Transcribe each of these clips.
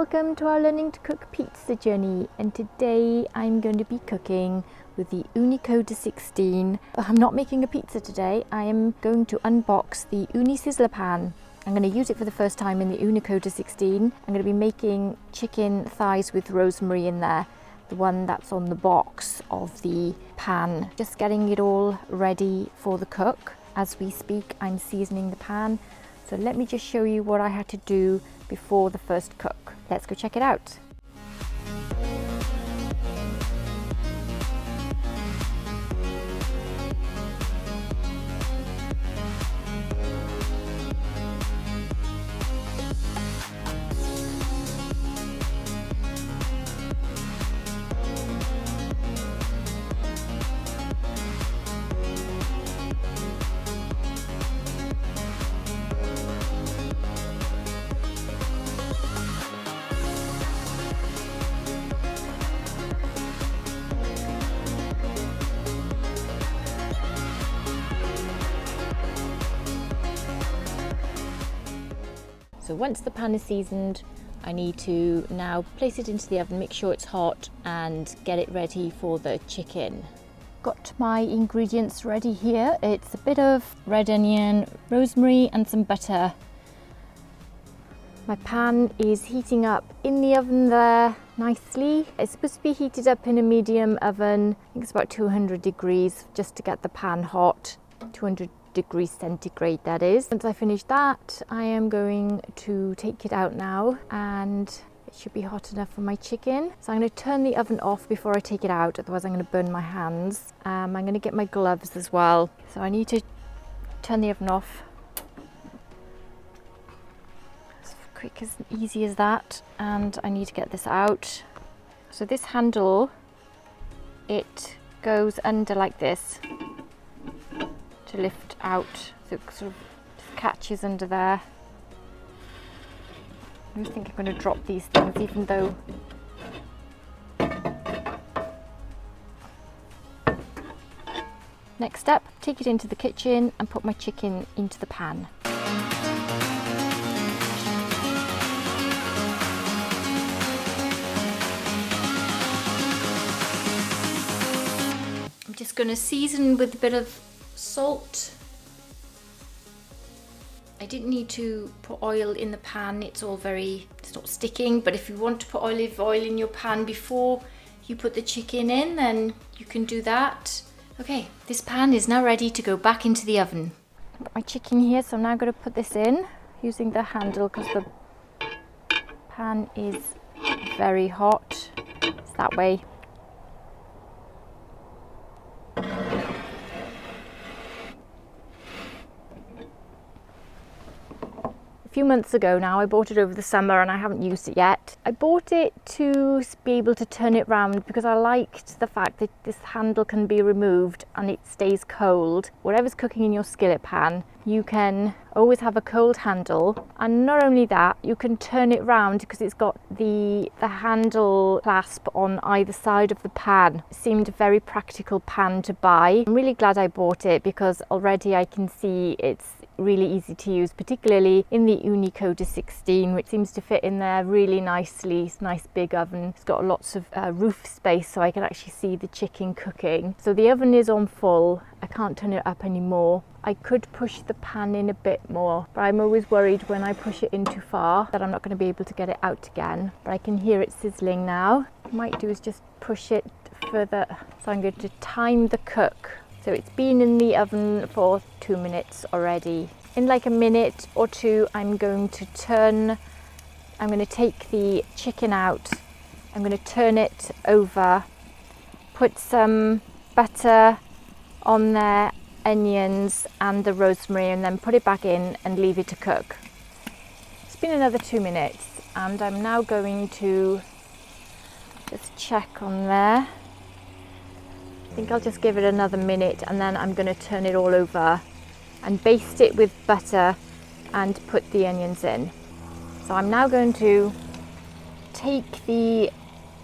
Welcome to our learning to cook pizza journey, and today I'm going to be cooking with the Ooni Koda 16. I'm not making a pizza today. I am going to unbox the Ooni Sizzler Pan. I'm going to use it for the first time in the Ooni Koda 16. I'm going to be making chicken thighs with rosemary in there, the one that's on the box of the pan. Just getting it all ready for the cook. As we speak, I'm seasoning the pan. So let me just show you what I had to do before the first cook. Let's go check it out. So once the pan is seasoned, I need to now place it into the oven, make sure it's hot, and get it ready for the chicken. Got my ingredients ready here. It's a bit of red onion, rosemary, and some butter. My pan is heating up in the oven there nicely. It's supposed to be heated up in a medium oven. I think it's about 200 degrees just to get the pan hot. 200 degrees centigrade, that is. Once I finish that, I am going to take it out now, and it should be hot enough for my chicken. So I'm going to turn the oven off before I take it out, otherwise I'm going to burn my hands. I'm going to get my gloves as well. So I need to turn the oven off. As quick, as easy as that. And I need to get this out. So this handle, it goes under like this to lift out, so it sort of just catches under there. I think I'm going to drop these things, even though next step, take it into the kitchen and put my chicken into the pan. I'm just going to season with a bit of salt. I didn't need to put oil in the pan, it's not sticking, but if you want to put olive oil in your pan before you put the chicken in, then you can do that. Okay, this pan is now ready to go back into the oven. I've got my chicken here, so I'm now going to put this in using the handle because the pan is very hot. It's that way. A few months ago now, I bought it over the summer and I haven't used it yet. I bought it to be able to turn it round because I liked the fact that this handle can be removed and it stays cold. Whatever's cooking in your skillet pan, you can always have a cold handle, and not only that, you can turn it round because it's got the handle clasp on either side of the pan. It seemed a very practical pan to buy. I'm really glad I bought it because already I can see it's really easy to use, particularly in the Ooni Koda 16, which seems to fit in there really nicely. It's a nice big oven. It's got lots of roof space, so I can actually see the chicken cooking. So the oven is on full. I can't turn it up anymore. I could push the pan in a bit more, but I'm always worried when I push it in too far that I'm not going to be able to get it out again. But I can hear it sizzling now. What I might do is just push it further. So I'm going to time the cook. So it's been in the oven for 2 minutes already. In like a minute or two, I'm going to take the chicken out. I'm going to turn it over, put some butter on there, onions and the rosemary, and then put it back in and leave it to cook. It's been another 2 minutes, and I'm now going to just check on there. I think I'll just give it another minute, and then I'm going to turn it all over and baste it with butter and put the onions in. So I'm now going to take the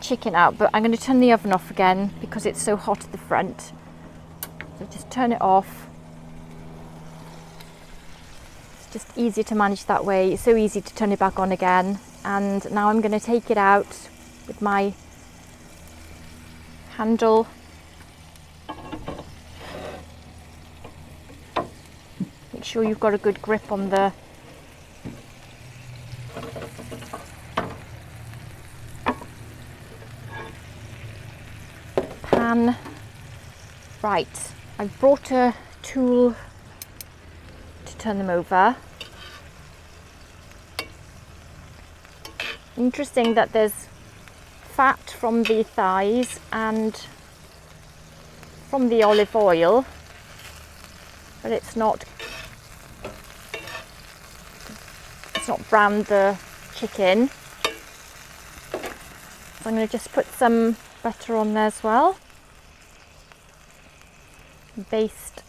chicken out, but I'm going to turn the oven off again because it's so hot at the front. So just turn it off. It's just easier to manage that way. It's so easy to turn it back on again. and now I'm going to take it out with my handle. Make sure you've got a good grip on the pan. Right, I've brought a tool to turn them over. Interesting that there's fat from the thighs and from the olive oil, but it's not browned the chicken. So I'm going to just put some butter on there as well. Baste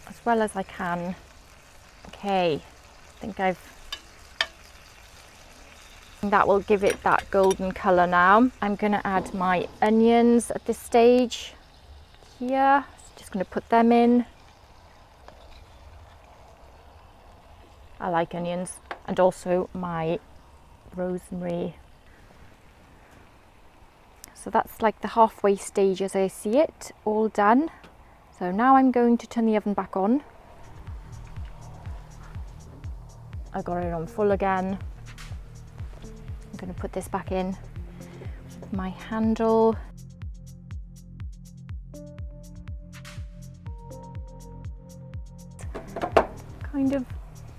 as well as I can. Okay, I think that will give it that golden colour now. I'm going to add my onions at this stage here. Just going to put them in. I like onions, and also my rosemary. So that's like the halfway stage as I see it, all done. So now I'm going to turn the oven back on. I got it on full again. I'm going to put this back in with my handle. Kind of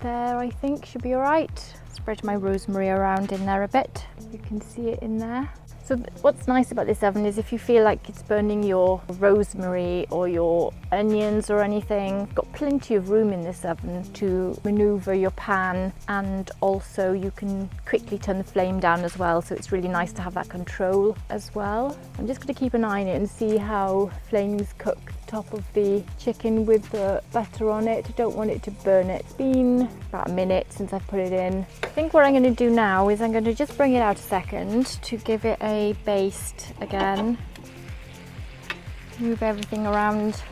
there, I think, should be all right. Spread my rosemary around in there a bit. You can see it in there. So what's nice about this oven is if you feel like it's burning your rosemary or your onions or anything, you've got plenty of room in this oven to maneuver your pan, and also you can quickly turn the flame down as well, so it's really nice to have that control as well. I'm just going to keep an eye on it and see how flames cook the top of the chicken with the butter on it. I don't want it to burn it. It's been about a minute since I put it in. I think what I'm going to do now is I'm going to just bring it out a second to give it a baste again. Move everything around.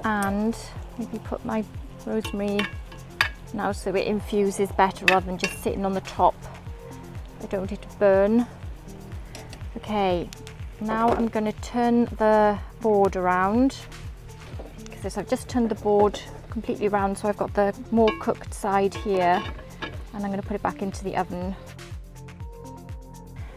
And maybe put my rosemary now so it infuses better rather than just sitting on the top. I don't want it to burn. Okay, now I'm going to turn the board around, because I've just turned the board completely around, so I've got the more cooked side here, and I'm going to put it back into the oven.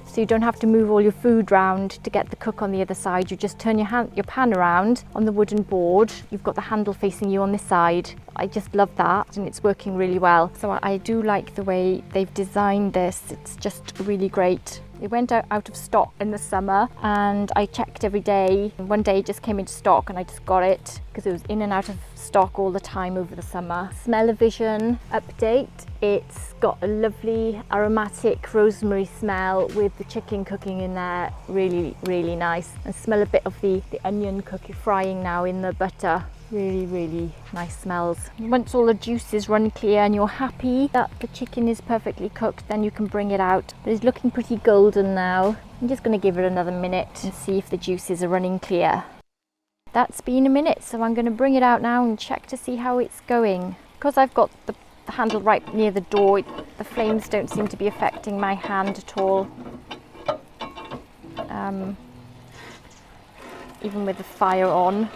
So you don't have to move all your food round to get the cook on the other side. You just turn your pan around on the wooden board. You've got the handle facing you on this side. I just love that, and it's working really well. So I do like the way they've designed this. It's just really great. It went out of stock in the summer, and I checked every day. One day it just came into stock and I just got it because it was in and out of stock all the time over the summer. Smell-o-vision update. It's got a lovely aromatic rosemary smell with the chicken cooking in there. Really, really nice. And smell a bit of the onion cooking, frying now in the butter. Really, really nice smells. Once all the juices run clear and you're happy that the chicken is perfectly cooked, then you can bring it out. But it's looking pretty golden now. I'm just going to give it another minute and see if the juices are running clear. That's been a minute, so I'm going to bring it out now and check to see how it's going. Because I've got the handle right near the door, the flames don't seem to be affecting my hand at all. Even with the fire on.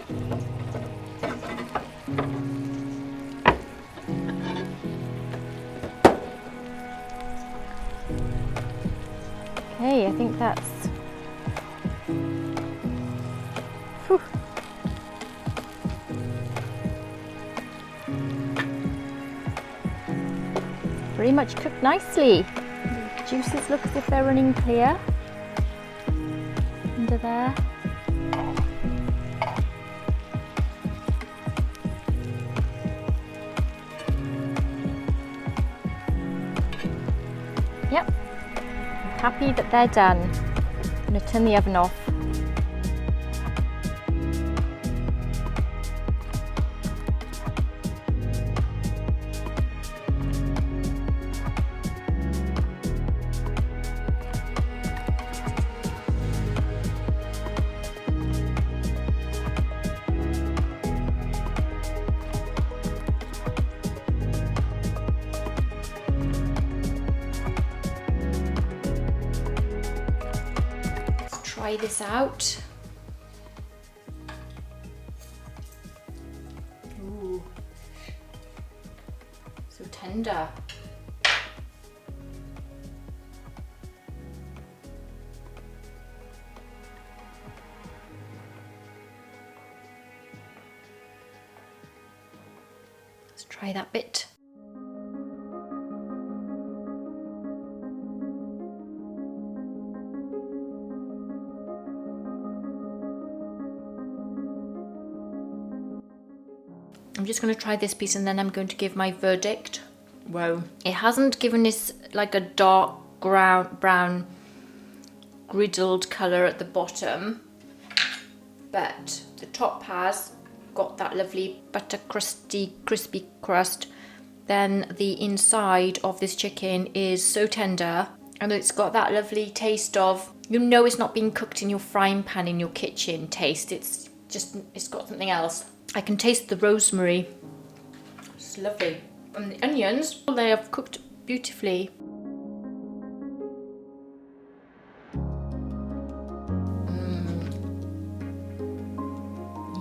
Okay, I think that's... Whew. Pretty much cooked nicely. The juices look as if they're running clear under there. Yep, happy that they're done. I'm going to turn the oven off. try this out. Ooh, so tender. Let's try that bit. I'm just going to try this piece and then I'm going to give my verdict. Whoa. It hasn't given this like a dark brown griddled colour at the bottom, but the top has got that lovely butter crispy crust. Then the inside of this chicken is so tender, and it's got that lovely taste of, you know, it's not being cooked in your frying pan in your kitchen taste. It's got something else. I can taste the rosemary. It's lovely. And the onions, they have cooked beautifully.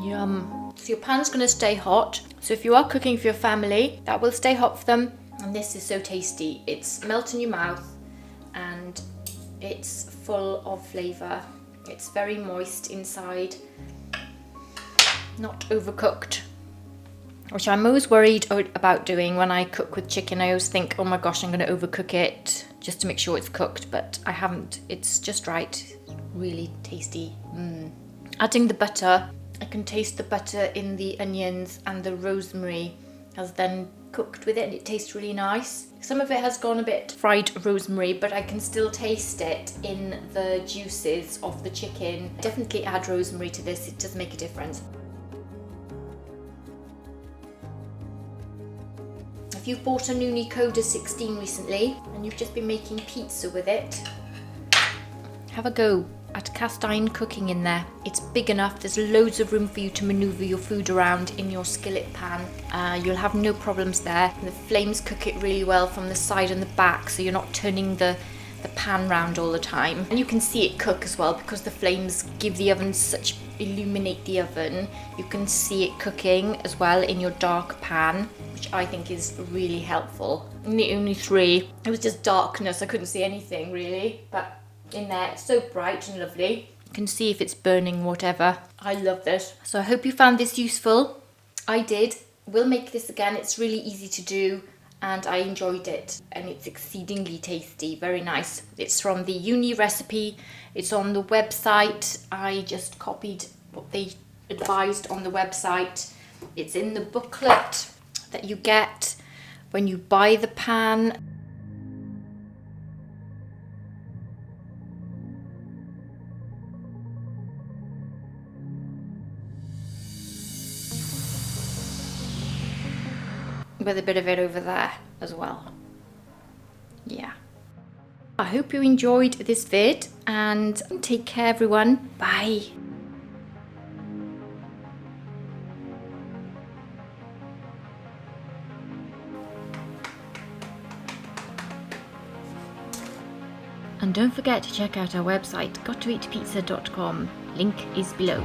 Yum. So your pan's going to stay hot. So if you are cooking for your family, that will stay hot for them. And this is so tasty. It's melt in your mouth and it's full of flavour. It's very moist inside. Not overcooked, which I'm always worried about doing when I cook with chicken. I always think, oh my gosh, I'm going to overcook it just to make sure it's cooked, but I haven't. It's just right. Really tasty. Adding the butter, I can taste the butter in the onions, and the rosemary has then cooked with it and it tastes really nice. Some of it has gone a bit fried rosemary, but I can still taste it in the juices of the chicken. Definitely add rosemary to this, it does make a difference. If you've bought an Ooni Koda 16 recently and you've just been making pizza with it, have a go at cast iron cooking in there. It's big enough, there's loads of room for you to manoeuvre your food around in your skillet pan. You'll have no problems there. And the flames cook it really well from the side and the back, so you're not turning the pan round all the time. And you can see it cook as well because the flames give the oven illuminate the oven. You can see it cooking as well in your dark pan, which I think is really helpful. In the Ooni 3, it was just darkness, I couldn't see anything really, but in there it's so bright and lovely. You can see if it's burning, whatever. I love this. So I hope you found this useful. I did. We'll make this again. It's really easy to do and I enjoyed it, and it's exceedingly tasty, very nice. It's from the Ooni recipe. It's on the website. I just copied what they advised on the website. It's in the booklet that you get when you buy the pan. With a bit of it over there as well. Yeah. I hope you enjoyed this vid and take care everyone. Bye. And don't forget to check out our website, gottoeatpizza.com. Link is below.